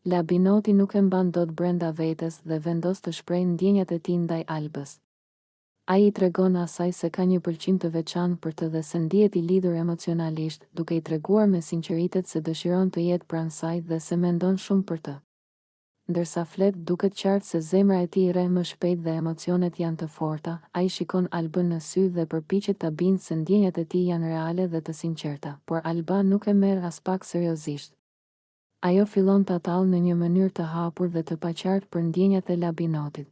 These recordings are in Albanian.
Labinoti nuk e mban dot brenda vetes dhe vendos të shprehë ndjenjat e tij ndaj Albës. Ai I tregon asaj se ka një pëlqim të veçantë për të dhe se ndihet I lidhur emocionalisht, duke I treguar me sinqeritet se dëshiron të jetë pranë saj dhe se mendon shumë për të. Ndërsa flet, duket qartë se zemra e tij rre më shpejt dhe emocionet janë të forta, ai shikon Albën në sy dhe përpiqet ta bindë se ndjenjat e tij janë reale dhe të sinqerta, por Alba nuk e merr as pak seriozisht. Ajo fillon ta tallë në një mënyrë të hapur dhe të paqartë për ndjenjat e Labinotit.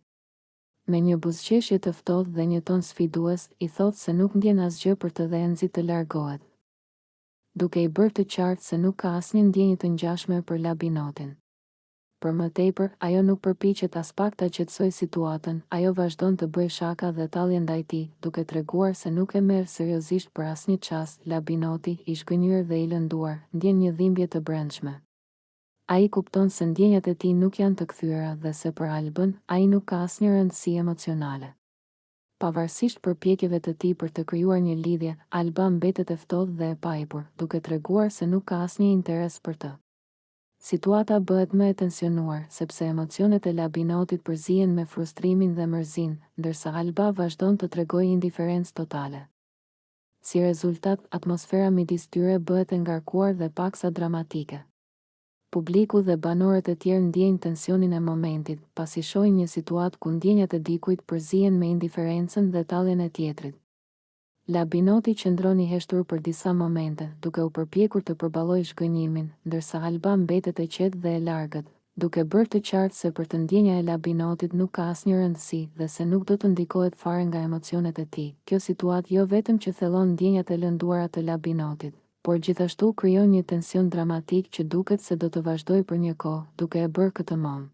Me një buzëqeshje të ftohtë dhe një ton sfidues, I thotë se nuk ndjen asgjë për të dhe e nxit të largohet. Duke I bërë të qartë se nuk ka asnjë ndjenjë të ngjashme për Labinotin. Për më tepër, ajo nuk përpiqet as pak ta qetësojë situatën, ajo vazhdon të bëjë shaka dhe tallje ndaj tij, duke treguar se nuk e merr seriozisht për asnjë çast. Labinoti, I shgënjur dhe I lënduar, ndjen një dhimbje të brendshme. Ai kupton se ndjenjat e tij nuk janë të kthyera dhe se për Albën, ai nuk ka asnjë rëndësi emocionale. Pavarësisht përpjekjeve të tij për të krijuar një lidhje, Alba mbetet e ftohtë dhe e paipur, duke treguar se nuk ka asnjë interes për të. Situata bëhet më e tensionuar, sepse emocionet e Labinotit përzihen me frustrimin dhe mërzinë, ndërsa Alba vazhdon të tregojë indiferencë totale. Si rezultat, atmosfera midis tyre bëhet e ngarkuar dhe paksa dramatike. Publiku dhe banorët e tjerë ndjejnë tensionin e momentit, pasi shohin një situatë ku ndjenjat e dikujt përzihen me indiferencën dhe talljen e tjetrit. Labinoti qëndron I heshtur për disa momente, duke u përpjekur të përballojë zhgënjimin, ndërsa Alba mbetet e qetë dhe e largët, duke bërë të qartë se për të ndjenja e Labinotit nuk ka asnjë rëndësi dhe se nuk do të ndikohet fare nga emocionet e tij. Kjo situatë jo vetëm që thellon ndjenjat e lënduara të Labinotit, por gjithashtu krijon një tension dramatik që duket se do të vazhdojë për një kohë, duke e bërë këtë momë.